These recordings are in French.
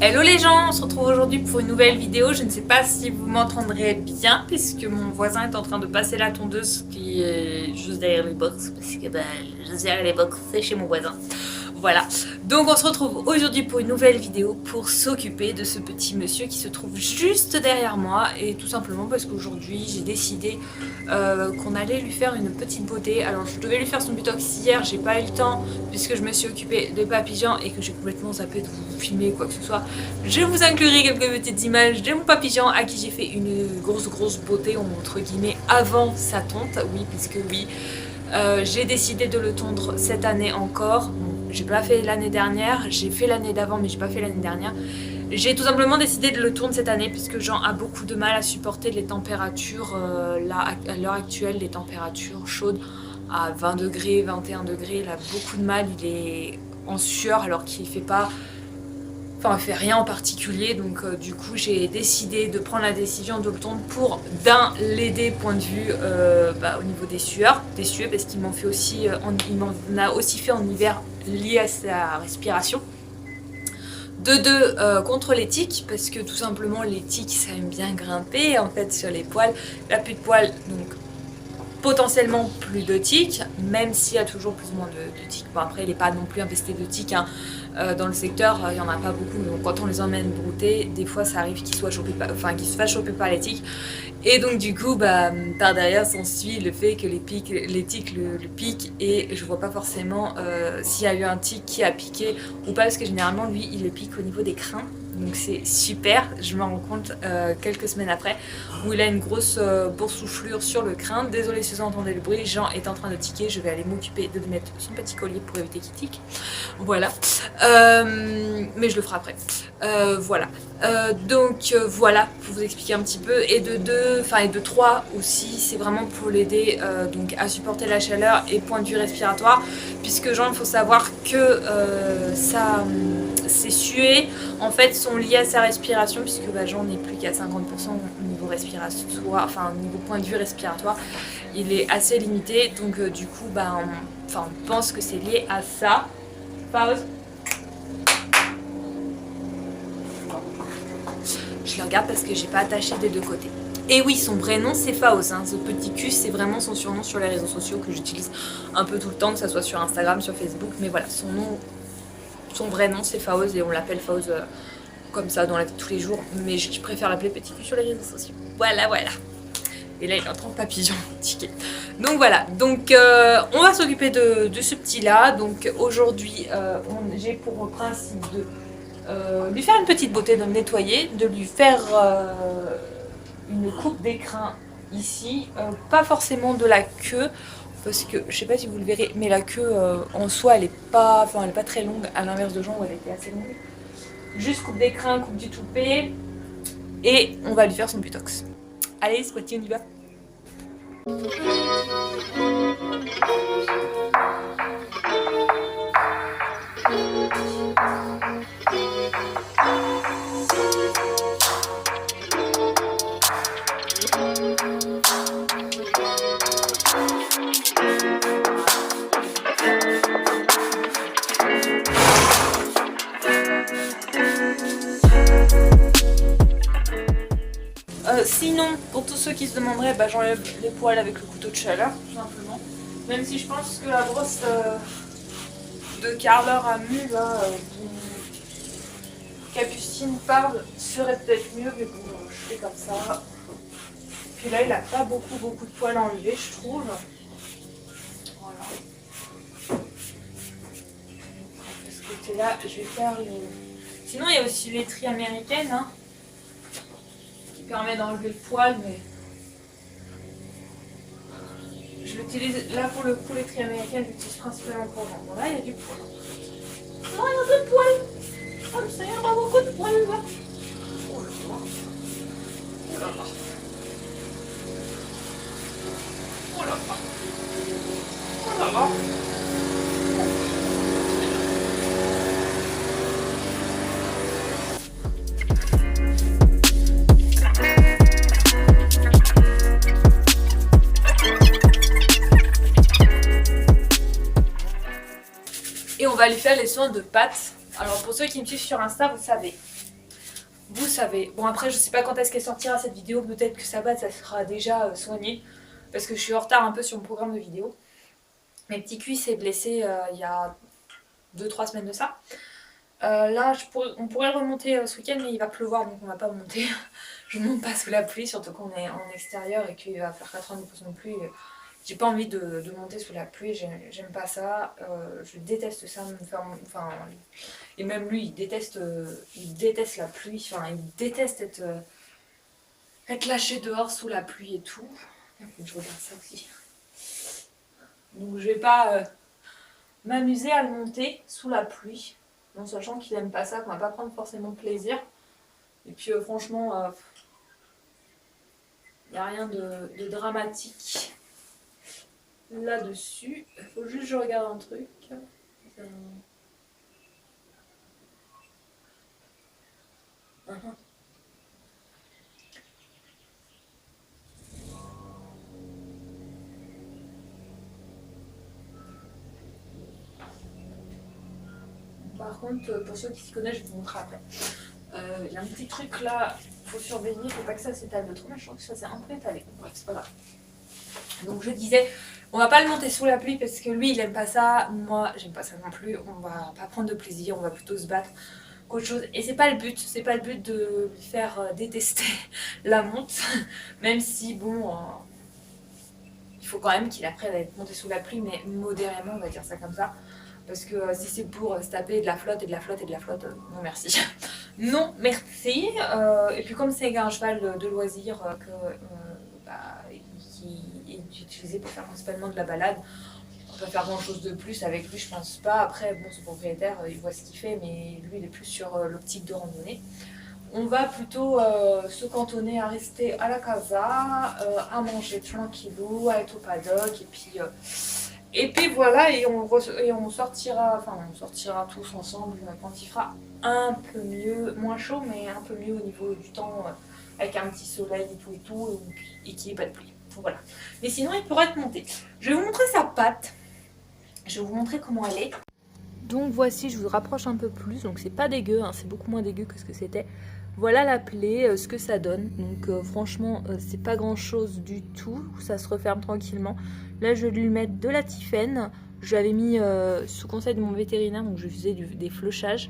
Hello les gens, on se retrouve aujourd'hui pour une nouvelle vidéo. Je ne sais pas si vous m'entendrez bien puisque mon voisin est en train de passer la tondeuse qui est juste derrière les box parce que juste derrière les box c'est chez mon voisin. Voilà, donc on se retrouve aujourd'hui pour une nouvelle vidéo pour s'occuper de ce petit monsieur qui se trouve juste derrière moi et tout simplement parce qu'aujourd'hui j'ai décidé qu'on allait lui faire une petite beauté. Alors je devais lui faire son butox hier, j'ai pas eu le temps puisque je me suis occupée de papillon et que j'ai complètement zappé de vous filmer quoi que ce soit. Je vous inclurai quelques petites images de mon papillon à qui j'ai fait une grosse beauté entre guillemets avant sa tonte, oui puisque oui. J'ai décidé de le tondre cette année encore. Bon, j'ai pas fait l'année dernière, j'ai fait l'année d'avant mais j'ai pas fait l'année dernière. J'ai tout simplement décidé de le tondre cette année puisque Jean a beaucoup de mal à supporter les températures, là, à l'heure actuelle, les températures chaudes à 20 degrés, 21 degrés, il a beaucoup de mal, il est en sueur alors qu'il fait pas... Enfin, il fait rien en particulier, donc du coup j'ai décidé de prendre la décision de le tondre pour l'aider point de vue au niveau des sueurs, parce qu'il m'en fait aussi, il m'en a aussi fait en hiver lié à sa respiration. De deux, contre les tiques, parce que tout simplement les tiques ça aime bien grimper en fait sur les poils. Il n'a plus de poils, donc potentiellement plus de tiques, même s'il y a toujours plus ou moins de tiques. Bon après il n'est pas non plus infesté de tiques, hein. Dans le secteur il n'y en a pas beaucoup, donc quand on les emmène brouter, des fois ça arrive qu'ils soient chopés par, qu'ils se fassent choper par les tiques. Et donc du coup par derrière s'ensuit le fait que les tiques le piquent et je vois pas forcément s'il y a eu un tic qui a piqué ou pas, parce que généralement lui il le pique au niveau des crins. Donc c'est super, je me rends compte quelques semaines après, où il a une grosse boursouflure sur le crâne. Désolée si vous entendez le bruit, Jean est en train de tiquer, je vais aller m'occuper de lui mettre son petit collier pour éviter qu'il tique. Voilà, mais je le ferai après. Voilà, voilà, pour vous expliquer un petit peu. Et de trois aussi, c'est vraiment pour l'aider donc à supporter la chaleur et point de vue respiratoire, puisque Jean, il faut savoir que ses suées en fait sont liées à sa respiration, puisque Jean n'est plus qu'à 50% au niveau respiratoire, enfin au niveau point de vue respiratoire, il est assez limité, donc du coup on pense que c'est lié à ça. Pause. Je le regarde parce que j'ai pas attaché des deux côtés. Et oui, son vrai nom c'est Faos, hein. Ce petit cul c'est vraiment son surnom sur les réseaux sociaux que j'utilise un peu tout le temps, que ce soit sur Instagram, sur Facebook, mais voilà, son vrai nom c'est Faos et on l'appelle Faos comme ça dans la vie de tous les jours, mais je préfère l'appeler petit cul sur les réseaux sociaux. Voilà. Et là il est en train de papillon ticket. Donc voilà, donc on va s'occuper de ce petit là. Donc aujourd'hui j'ai pour principe de lui faire une petite beauté, de le nettoyer, de lui faire une coupe d'écrin ici, pas forcément de la queue, parce que je sais pas si vous le verrez, mais la queue en soi elle est pas très longue, à l'inverse de Jean où elle était assez longue. Juste coupe d'écrin, coupe du toupet, et on va lui faire son butox. Allez, c'est parti, on y va. Sinon, pour tous ceux qui se demanderaient, j'enlève les poils avec le couteau de chaleur, tout simplement. Même si je pense que la brosse de carreleur à mue, là, Capucine parle, serait peut-être mieux, mais bon, je fais comme ça. Puis là, il n'a pas beaucoup de poils à enlever, je trouve. Voilà. De ce côté-là, je vais faire le... Sinon, il y a aussi l'étrie américaine, hein, permet d'enlever le poil, mais je l'utilise là pour le coup. Les tri américaines, j'utilise principalement pour vendre. Bon, là il y a du poil. Non, il y a de poil. Comme ça, il y a pas beaucoup de poil là. Oh là là. Oh là là. Oh là là. Oh là là. Et on va lui faire les soins de pattes. Alors pour ceux qui me suivent sur Insta, vous savez, vous savez. Bon après je sais pas quand est-ce qu'elle sortira cette vidéo, peut-être que ça sera déjà soigné. Parce que je suis en retard un peu sur mon programme de vidéo. Mes petits cuits s'est blessé il y a 2-3 semaines de ça. Là on pourrait le remonter ce week-end mais il va pleuvoir donc on va pas remonter. Je ne monte pas sous la pluie, surtout qu'on est en extérieur et qu'il va faire 90% de pluie. J'ai pas envie de monter sous la pluie, j'aime pas ça. Je déteste ça, enfin, et même lui, il déteste la pluie, enfin, il déteste être lâché dehors sous la pluie et tout. Je regarde ça aussi. Donc je vais pas m'amuser à le monter sous la pluie, en sachant qu'il aime pas ça, qu'on va pas prendre forcément de plaisir. Et puis franchement, il n'y a rien de dramatique là-dessus. Il faut juste que je regarde un truc. Par contre, pour ceux qui s'y connaissent, je vous montrerai après. Il y a un petit truc là, il faut surveiller, il ne faut pas que ça s'étale de trop, mais je crois que ça s'est un peu étalé. Bref, c'est pas grave. Donc je disais, on va pas le monter sous la pluie parce que lui il aime pas ça, moi j'aime pas ça non plus, on va pas prendre de plaisir, on va plutôt se battre qu'autre chose. Et c'est pas le but de lui faire détester la monte, même si bon, il faut quand même qu'il apprenne à être monté sous la pluie, mais modérément on va dire ça comme ça. Parce que si c'est pour se taper de la flotte et de la flotte et de la flotte, non merci. Non merci. Et puis comme c'est un cheval de loisir qui est utilisé pour faire principalement de la balade, on peut faire grand chose de plus avec lui, je pense pas. Après, bon, son propriétaire, il voit ce qu'il fait, mais lui, il est plus sur l'optique de randonnée. On va plutôt se cantonner à rester à la casa, à manger tranquillou, à être au paddock, et puis voilà, et on sortira tous ensemble quand il fera un peu mieux, moins chaud, mais un peu mieux au niveau du temps, avec un petit soleil et tout, et qu'il n'y ait pas de pluie. Voilà. Mais sinon, il pourra être monté. Je vais vous montrer sa patte. Je vais vous montrer comment elle est. Donc voici, je vous rapproche un peu plus. Donc c'est pas dégueu, hein, c'est beaucoup moins dégueu que ce que c'était. Voilà la plaie, ce que ça donne. Donc franchement, c'est pas grand chose du tout. Ça se referme tranquillement. Là, je vais lui mettre de la typhène. Je l'avais mis sous conseil de mon vétérinaire, donc je faisais des fléchages.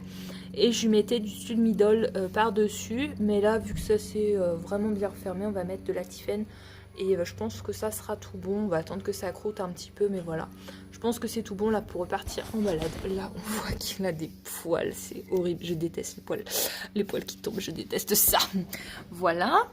Et je lui mettais du sulmidol par-dessus. Mais là, vu que ça s'est vraiment bien refermé, on va mettre de la typhène. Et je pense que ça sera tout bon. On va attendre que ça croûte un petit peu, mais voilà. Je pense que c'est tout bon là pour repartir en balade. Là, on voit qu'il a des poils. C'est horrible. Je déteste les poils. Les poils qui tombent, je déteste ça. Voilà.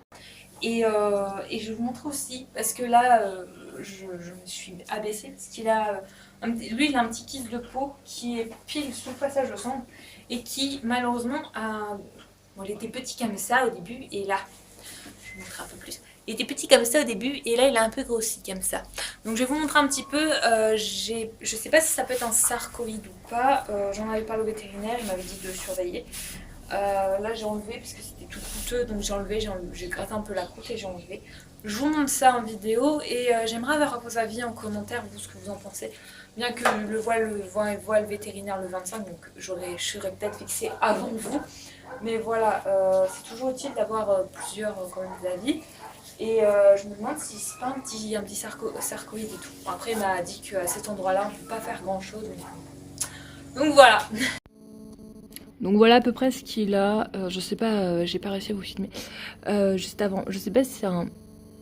Et je vais vous montrer aussi, parce que là, je me suis abaissée, parce qu'il a... lui, il a un petit kiff de peau qui est pile sous le passage au sang, et qui, malheureusement, a... Bon, il était petit comme ça au début, et là, je vais vous montrer un peu plus. Il était petit comme ça au début et là il a un peu grossi comme ça. Donc je vais vous montrer un petit peu, je sais pas si ça peut être un sarcoïde ou pas, j'en avais parlé au vétérinaire, il m'avait dit de surveiller. Là j'ai enlevé parce que c'était tout coûteux donc j'ai enlevé, j'ai gratté un peu la croûte et j'ai enlevé. Je vous montre ça en vidéo et j'aimerais avoir vos avis en commentaire, vous ce que vous en pensez. Bien que le voile vétérinaire le 25 donc je serais peut-être fixée avant vous. Mais voilà, c'est toujours utile d'avoir plusieurs avis. Et je me demande si c'est pas un petit sarcoïde et tout. Après, il m'a dit qu'à cet endroit-là, on ne peut pas faire grand-chose. Donc voilà. Donc voilà à peu près ce qu'il a. Je sais pas, j'ai pas réussi à vous filmer juste avant. Je sais pas si c'est un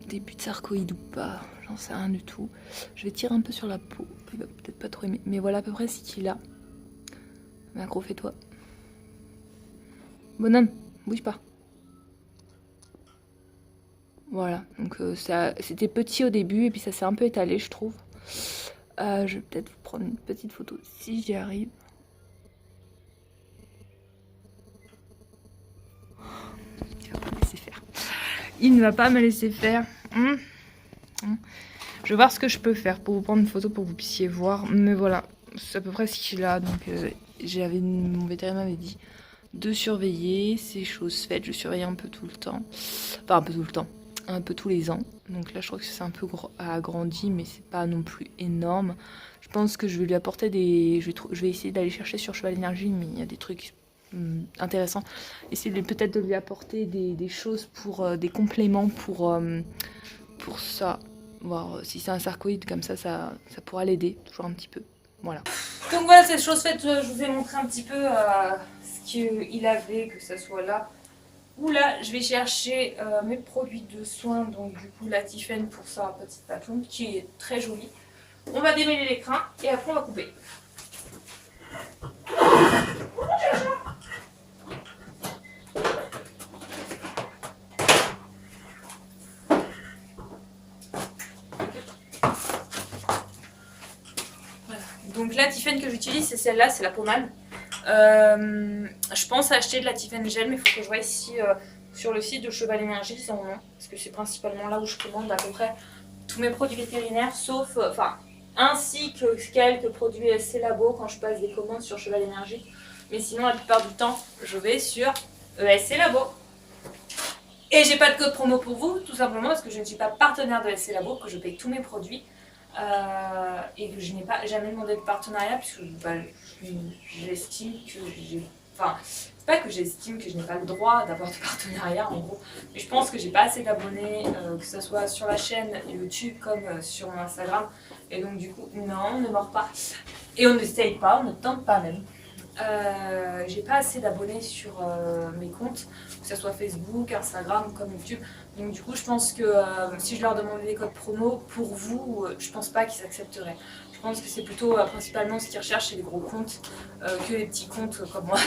début de sarcoïde ou pas. J'en sais rien du tout. Je vais tirer un peu sur la peau. Il va peut-être pas trop aimer. Mais voilà à peu près ce qu'il a. Macro, fais-toi. Bonhomme, bouge pas. Voilà, donc c'était petit au début et puis ça s'est un peu étalé je trouve. Je vais peut-être vous prendre une petite photo si j'y arrive. Il va pas me laisser faire. Il ne va pas me laisser faire. Je vais voir ce que je peux faire pour vous prendre une photo pour que vous puissiez voir. Mais voilà, c'est à peu près ce qu'il a. Donc mon vétérinaire m'avait dit de surveiller, c'est chose faite. Je surveille un peu tout le temps. Enfin un peu tout le temps. Un peu tous les ans. Donc là je crois que c'est un peu agrandi mais c'est pas non plus énorme. Je pense que je vais lui apporter je vais essayer d'aller chercher sur Cheval Énergie mais il y a des trucs intéressant. Essayer peut-être de lui apporter des choses pour des compléments pour ça. Voir si c'est un sarcoïde comme ça pourra l'aider toujours un petit peu. Voilà. Donc voilà, cette chose faite, je vous ai montré un petit peu ce qu'il avait, que ce soit là ou là. Je vais chercher mes produits de soins, donc du coup la Tiffen pour sa petite patoune qui est très jolie. On va démêler les crins et après on va couper. Voilà. Donc la Tiffen que j'utilise, c'est celle-là, c'est la pommade. Je pense acheter de la Tiffen Gel, mais il faut que je vois ici sur le site de Cheval Énergie, ils en ont, parce que c'est principalement là où je commande à peu près tous mes produits vétérinaires, sauf, ainsi que quelques produits SC Labo quand je passe des commandes sur Cheval Énergie. Mais sinon, la plupart du temps, je vais sur SC Labo. Et j'ai pas de code promo pour vous, tout simplement parce que je ne suis pas partenaire de SC Labo, que je paye tous mes produits. Et que je n'ai pas jamais demandé de partenariat puisque j'estime que j'ai... Enfin, c'est pas que j'estime que je n'ai pas le droit d'avoir de partenariat en gros, mais je pense que j'ai pas assez d'abonnés, que ce soit sur la chaîne YouTube comme sur mon Instagram, et donc du coup, non, on ne mord pas. Et on n'essaye pas, on ne tente pas même. J'ai pas assez d'abonnés sur mes comptes, que ce soit Facebook, Instagram comme YouTube. Donc du coup je pense que si je leur demandais des codes promo, pour vous, je pense pas qu'ils accepteraient. Je pense que c'est plutôt principalement ce qu'ils recherchent chez les gros comptes que les petits comptes comme moi.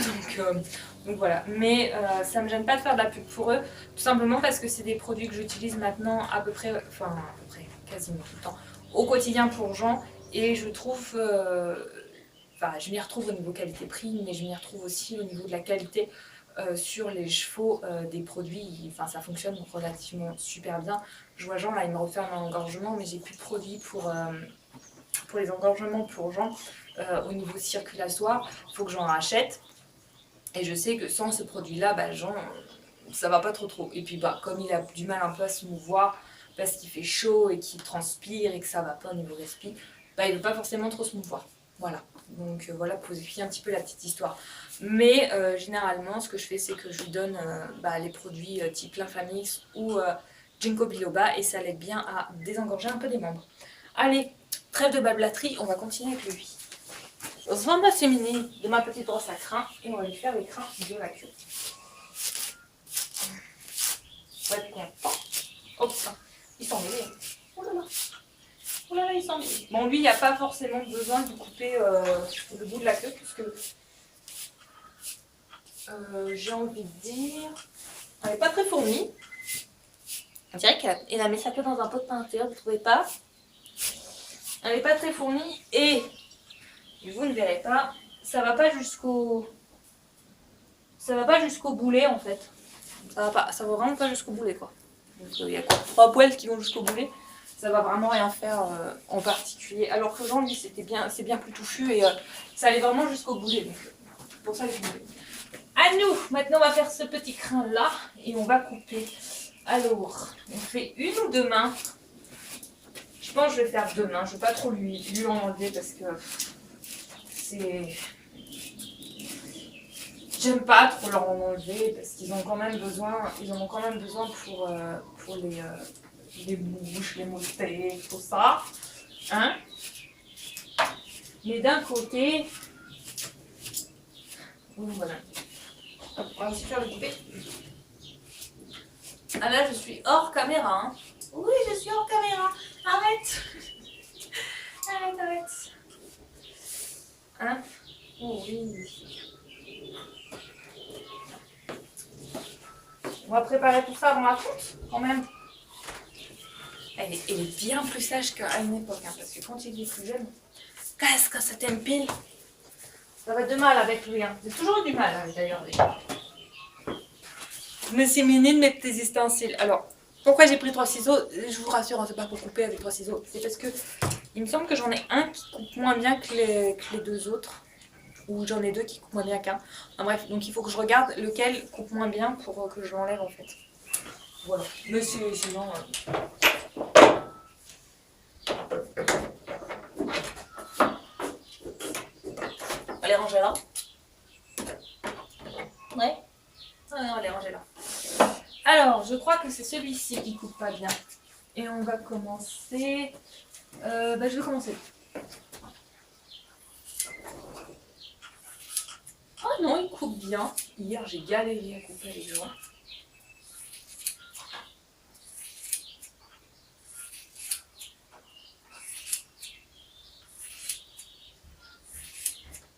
Donc voilà. Mais ça me gêne pas de faire de la pub pour eux, tout simplement parce que c'est des produits que j'utilise maintenant à peu près, quasiment tout le temps, au quotidien pour gens. Et je trouve... je m'y retrouve au niveau qualité-prix, mais je m'y retrouve aussi au niveau de la qualité sur les chevaux des produits. Enfin, ça fonctionne relativement super bien. Je vois Jean, là, il me refait un engorgement, mais j'ai plus de produits pour les engorgements pour Jean au niveau circulatoire. Il faut que j'en rachète. Et je sais que sans ce produit-là, Jean, ça va pas trop. Et puis, comme il a du mal un peu à se mouvoir, parce qu'il fait chaud et qu'il transpire et que ça va pas au niveau respi, il veut pas forcément trop se mouvoir. Voilà. Donc voilà pour vous expliquer un petit peu la petite histoire. Mais généralement, ce que je fais, c'est que je lui donne les produits type Lymphamix ou Ginkgo biloba et ça l'aide bien à désengorger un peu des membres. Allez, trêve de blablaterie, on va continuer avec lui. Je vais m'acheminer de ma petite brosse à crins et on va lui faire les crins de la queue. On va être content. Oh putain, il s'en mêlé. Oh là là. Oh là là, il s'en mêlé. Bon, lui, il n'y a pas forcément besoin de couper le bout de la queue, puisque j'ai envie de dire, elle n'est pas très fournie. On dirait qu'elle a mis sa queue dans un pot de peinture, vous ne trouvez pas? Elle n'est pas très fournie et vous ne verrez pas, ça va pas jusqu'au boulet en fait. Ça va vraiment pas jusqu'au boulet quoi. Donc il y a quoi, 3 poils qui vont jusqu'au boulet. Ça va vraiment rien faire en particulier. Alors que Jean lui c'est bien plus touffu et ça allait vraiment jusqu'au boulet. Donc c'est pour ça que je voulais. À nous, maintenant on va faire ce petit crin là et on va couper. Alors, on fait une ou deux mains. Je pense que je vais faire 2 mains. Je ne vais pas trop lui en enlever parce que c'est... J'aime pas trop leur en enlever parce qu'ils ont quand même besoin. Ils en ont quand même besoin pour les bouches, les moussetés, tout ça. Hein? Mais d'un côté... Voilà. Hop, on va aussi faire le coupé. Ah là, je suis hors caméra. Hein. Oui, je suis hors caméra. Arrête. Arrête. Hein? Oh oui. On va préparer tout ça avant la fonte, quand même. Elle est bien plus sage qu'à une époque, hein, parce que quand il est plus jeune, qu'est-ce que ça t'empile? Ça va être de mal avec lui. Hein. J'ai toujours eu du mal, hein, d'ailleurs. Je me suis minie de mes petits ustensiles. Alors, pourquoi j'ai pris 3 ciseaux? Je vous rassure, hein, c'est pas pour couper avec 3 ciseaux. C'est parce que il me semble que j'en ai un qui coupe moins bien que les 2 autres. Ou j'en ai 2 qui coupent moins bien qu'un. Enfin, bref, donc il faut que je regarde lequel coupe moins bien pour que je l'enlève en fait. Voilà. Mais sinon... On va les ranger là. je crois que c'est celui-ci qui coupe pas bien. Et on va commencer... je vais commencer. Oh non, il coupe bien. Hier, j'ai galéré à couper les joints.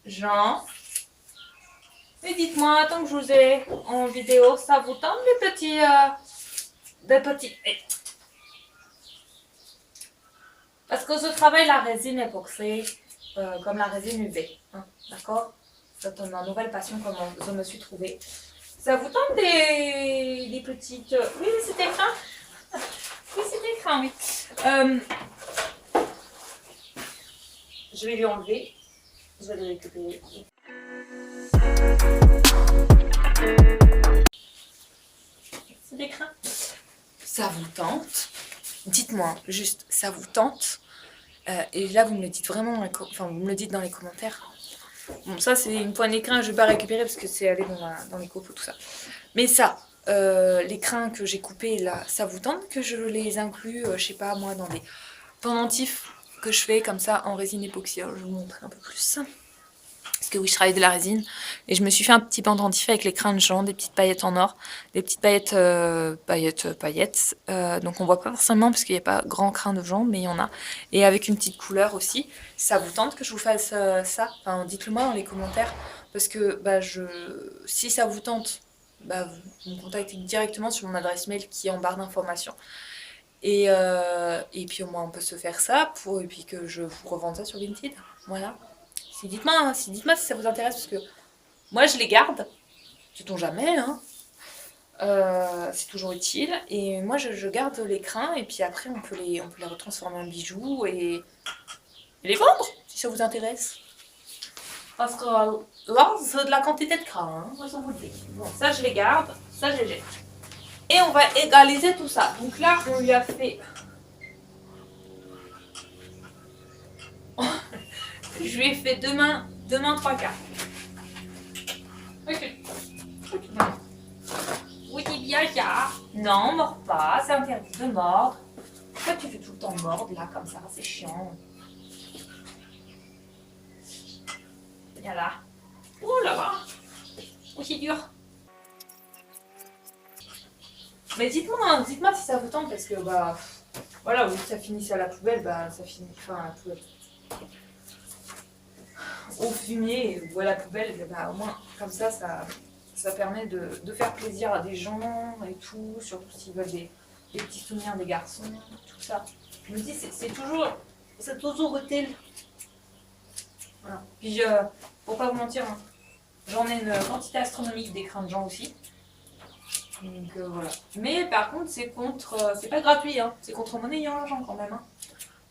Jean, et dites-moi, tant que je vous ai en vidéo, ça vous tente des petits... Parce que je travaille la résine époxée, comme la résine UV, hein, d'accord? C'est une nouvelle passion comme je me suis trouvée. Ça vous tente des petites... Oui, c'est écran. Oui, c'est écran, oui. Je vais lui enlever. Je vais le récupérer. C'est l'écran. Ça vous tente? Dites-moi, juste, ça vous tente? Et là, vous me le dites vraiment, vous me le dites dans les commentaires. Bon, ça, c'est une poignée d'écrin, je vais pas récupérer parce que c'est allé dans les copeaux, tout ça. Mais ça, les crins que j'ai coupés là, ça vous tente que je les inclue, je sais pas moi, dans des pendentifs que je fais comme ça en résine époxy. Alors, je vais vous montrer un peu plus. Parce que oui, je travaille de la résine. Et je me suis fait un petit pendentif avec les crins de Jean, des petites paillettes en or. Des petites paillettes, paillettes. Donc on voit pas forcément parce qu'il n'y a pas grand crin de Jean, mais il y en a. Et avec une petite couleur aussi. Ça vous tente que je vous fasse ça? Enfin, dites-le moi dans les commentaires. Parce que si ça vous tente, vous me contactez directement sur mon adresse mail qui est en barre d'informations. Et puis au moins on peut se faire ça et puis que je vous revende ça sur Vinted. Voilà. Dites-moi si ça vous intéresse parce que moi je les garde, sait-on jamais, hein. C'est toujours utile. Et moi je garde les crins et puis après on peut les retransformer en bijoux et les vendre si ça vous intéresse. Parce que là c'est de la quantité de crins, hein, moi je vous le dis. Bon, ça je les garde, ça je les jette. Et on va égaliser tout ça. Donc là on lui a fait... Je lui ai fait deux mains 3/4. Ok. Oui, bien, ça. Non, mord pas, c'est interdit de mordre. Pourquoi tu fais tout le temps mordre là, comme ça? C'est chiant. Viens là. Oh là là. Oh, c'est dur. Mais dites-moi si ça vous tente, parce que voilà, où ça finisse à la poubelle, ça finit à la poubelle. Au fumier ou à la poubelle, au moins comme ça permet de faire plaisir à des gens et tout, surtout s'ils veulent des petits souvenirs des garçons, tout ça. Je me dis, c'est toujours utile. Voilà. Puis, pour pas vous mentir, hein, j'en ai une quantité astronomique d'écrins de gens aussi. Donc voilà. Mais par contre, c'est pas gratuit, hein, c'est contre mon ayant l'argent quand même. Hein.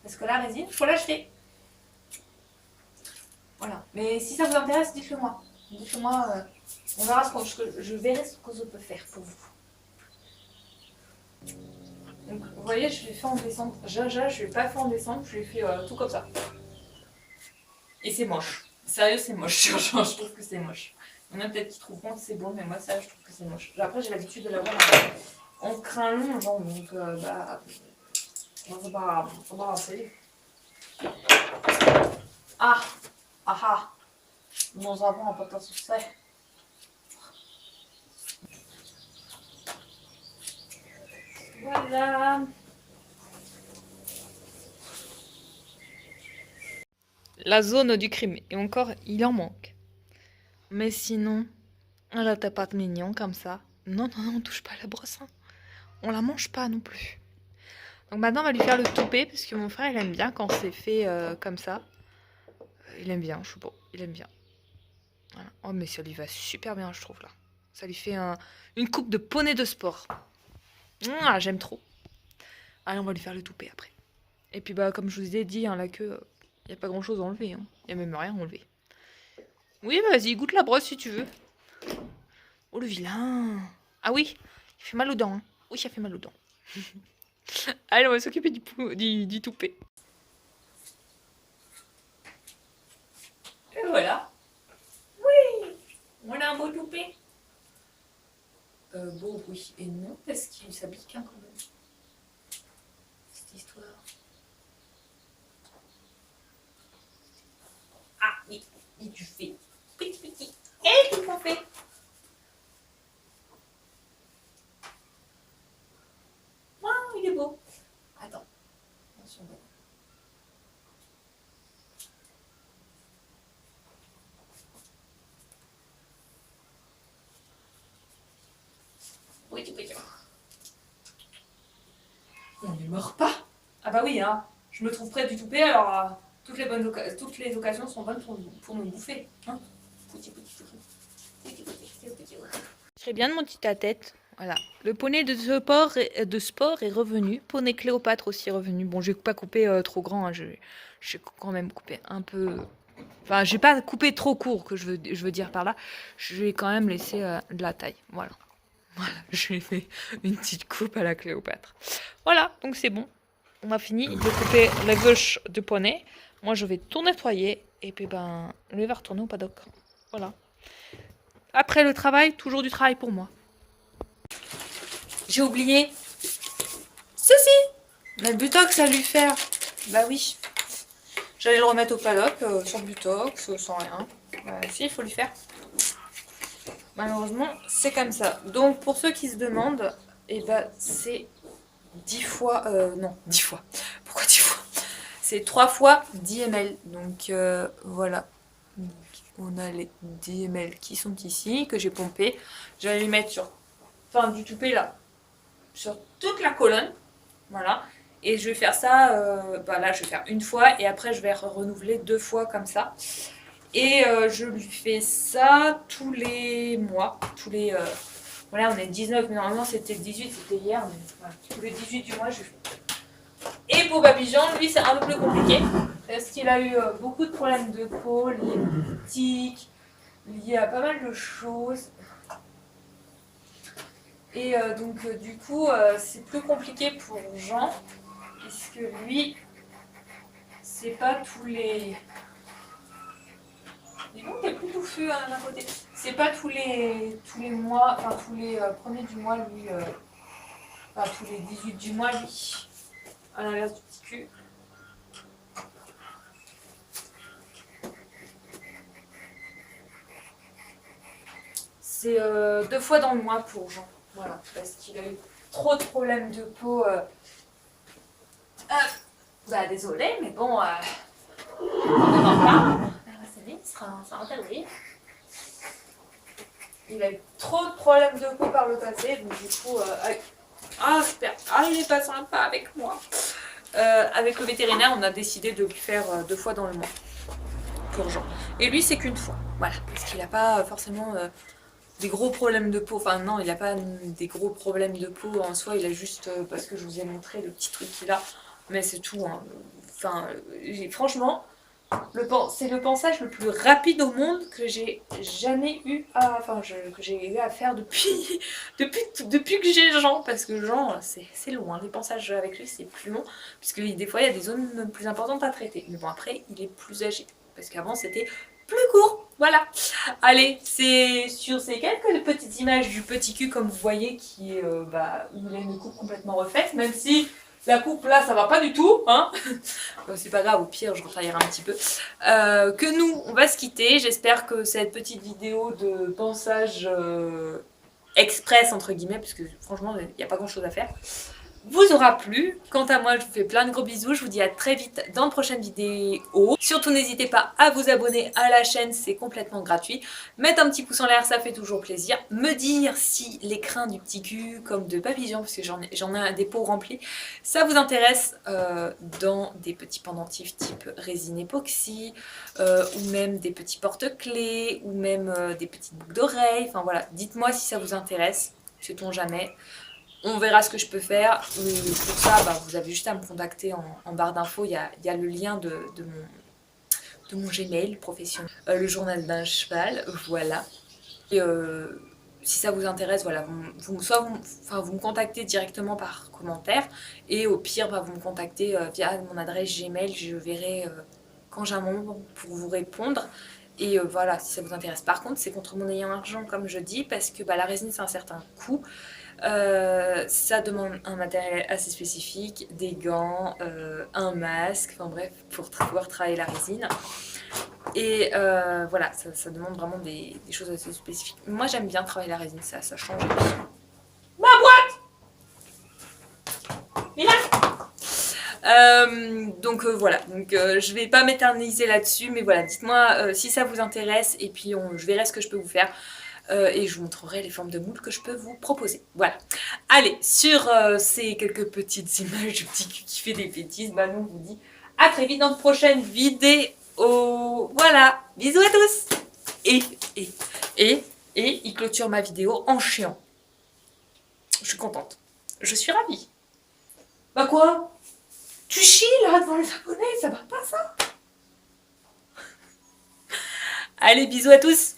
Parce que la résine, il faut l'acheter. Voilà. Mais si ça vous intéresse, dites-le moi. Dites-le moi, on verra je verrai ce que je peux faire pour vous. Donc, vous voyez, je l'ai fait en décembre. Jaja, je l'ai pas fait en décembre, je l'ai fait tout comme ça. Et c'est moche. Sérieux, c'est moche. Je trouve que c'est moche. Il y en a peut-être qui trouveront que c'est beau, mais moi, ça, je trouve que c'est moche. Après, j'ai l'habitude de l'avoir en crin long, genre, donc, c'est pas grave. Ah, nous avons un potin succès. Voilà. La zone du crime. Et encore, il en manque. Mais sinon, elle était pas mignon comme ça. Non, on touche pas à la brosse. Hein. On la mange pas non plus. Donc maintenant, on va lui faire le toupet parce que mon frère, il aime bien quand c'est fait comme ça. Il aime bien, je sais pas. Il aime bien. Voilà. Oh, mais ça lui va super bien, je trouve, là. Ça lui fait une coupe de poney de sport. J'aime trop. Allez, on va lui faire le toupet après. Et puis, comme je vous ai dit, hein, la queue, il n'y a pas grand-chose à enlever. Il n'y a même rien à enlever. Oui, vas-y, goûte la brosse si tu veux. Oh, le vilain. Ah oui, il fait mal aux dents. Hein. Oui, ça fait mal aux dents. Allez, on va s'occuper du toupet. Et voilà. Oui, on a un beau toupet. Bon, oui et non, parce qu'il s'habille quand même. Cette histoire. Ah oui, il tu fais petit. Et qu'est-ce qu'on fait? Waouh, il est beau. Attends, attention. Oui, tu peux dire. On ne mord pas. Ah bah oui, hein. Je me trouve près du toupet, alors toutes les occasions sont bonnes pour me bouffer. Hein. Très bien de mon petit à tête. Voilà. Le poney de sport est revenu. Poney Cléopâtre aussi est revenu. Bon, je vais pas couper trop grand. Hein. Je vais quand même couper un peu. Enfin, je vais pas couper trop court, que je veux dire par là. Je vais quand même laisser de la taille. Voilà. Voilà. Je lui ai fait une petite coupe à la Cléopâtre. Voilà. Donc c'est bon. On a fini de couper la gauche de poney. Moi, je vais tout nettoyer. Et puis, ben, lui va retourner au paddock. Voilà. Après le travail, toujours du travail pour moi. J'ai oublié. Ceci. Le butox à lui faire. Bah oui. J'allais le remettre au paddock sans butox, sans rien. Bah si, il faut lui faire. Malheureusement, c'est comme ça. Donc pour ceux qui se demandent, et bah c'est 10 fois. Non, 10 fois. Pourquoi 10 fois? C'est 3 fois 10 ml. Donc voilà. Donc, on a les 10 ml qui sont ici, que j'ai pompé. J'allais les mettre sur. Enfin, du toupet là. Sur toute la colonne. Voilà. Et je vais faire ça, bah là je vais faire une fois et après je vais renouveler 2 fois comme ça. Et je lui fais ça tous les mois, voilà, on est 19, mais normalement c'était 18, c'était hier, mais voilà, tous les 18 du mois je lui fais. Et pour Babylon, lui c'est un peu plus compliqué, parce qu'il a eu beaucoup de problèmes de peau, liés aux tiques, liés à pas mal de choses. Et donc du coup c'est plus compliqué pour Jean, puisque lui, c'est pas tous les... Dis donc, t'es plus touffu hein, d'un côté. C'est pas tous les mois, enfin tous les premiers du mois, lui, enfin tous les 18 du mois, lui, à l'inverse du petit cul. C'est 2 fois dans le mois pour Jean, voilà, parce qu'il a eu trop de problèmes de peau. Bah désolé, mais bon, on n'en parle. Ça sera interdit. Il a eu trop de problèmes de peau par le passé, donc du coup, super. Il est pas sympa avec moi. Avec le vétérinaire, on a décidé de lui faire 2 fois dans le mois pour Jean. Et lui, c'est qu'une fois, voilà, parce qu'il n'a pas forcément des gros problèmes de peau. Enfin non, il n'a pas des gros problèmes de peau en soi. Il a juste, parce que je vous ai montré le petit truc qu'il a, mais c'est tout. Hein. Enfin, franchement. C'est le pansage le plus rapide au monde que j'ai jamais eu à, que j'ai eu à faire depuis que j'ai Jean, parce que Jean c'est long, hein. Les pansages avec lui c'est plus long, puisque des fois il y a des zones plus importantes à traiter, mais bon après il est plus âgé, parce qu'avant c'était plus court, voilà. Allez, c'est sur ces quelques petites images du petit cul comme vous voyez où il a une coupe complètement refaite, même si la coupe là ça va pas du tout, hein. Bon, c'est pas grave, au pire je retaillerai un petit peu. Que nous on va se quitter. J'espère que cette petite vidéo de pansage express entre guillemets, parce que franchement il n'y a pas grand chose à faire, vous aura plu. Quant à moi, je vous fais plein de gros bisous. Je vous dis à très vite dans de prochaines vidéos. Surtout, n'hésitez pas à vous abonner à la chaîne, c'est complètement gratuit. Mettre un petit pouce en l'air, ça fait toujours plaisir. Me dire si les crins du petit cul, comme de papillon, parce que j'en ai un des pots remplis, ça vous intéresse dans des petits pendentifs type résine époxy, ou même des petits porte-clés, ou même des petites boucles d'oreilles. Enfin voilà, dites-moi si ça vous intéresse, sait-on jamais. On verra ce que je peux faire. Pour ça, vous avez juste à me contacter en barre d'infos. Il y a le lien de mon Gmail professionnel. Le journal d'un cheval, voilà. Et si ça vous intéresse, voilà, vous me contactez directement par commentaire. Et au pire, vous me contactez via mon adresse Gmail. Je verrai quand j'ai un moment pour vous répondre. Et voilà, si ça vous intéresse. Par contre, c'est contre mon ayant argent, comme je dis, parce que la résine, c'est un certain coût. Ça demande un matériel assez spécifique, des gants, un masque, enfin bref, pour pouvoir travailler la résine. Et voilà, ça demande vraiment des choses assez spécifiques. Moi, j'aime bien travailler la résine, ça change. Ma boîte donc voilà, donc je vais pas m'éterniser là-dessus, mais voilà, dites-moi si ça vous intéresse, et puis je verrai ce que je peux vous faire. Et je vous montrerai les formes de moules que je peux vous proposer. Voilà. Allez, sur ces quelques petites images du petit cul qui fait des bêtises, Manon vous dit à très vite dans de prochaines vidéos. Voilà, bisous à tous. Et il clôture ma vidéo en chiant. Je suis contente. Je suis ravie. Bah quoi? Tu chies là devant les abonnés, ça va pas ça? Allez, bisous à tous.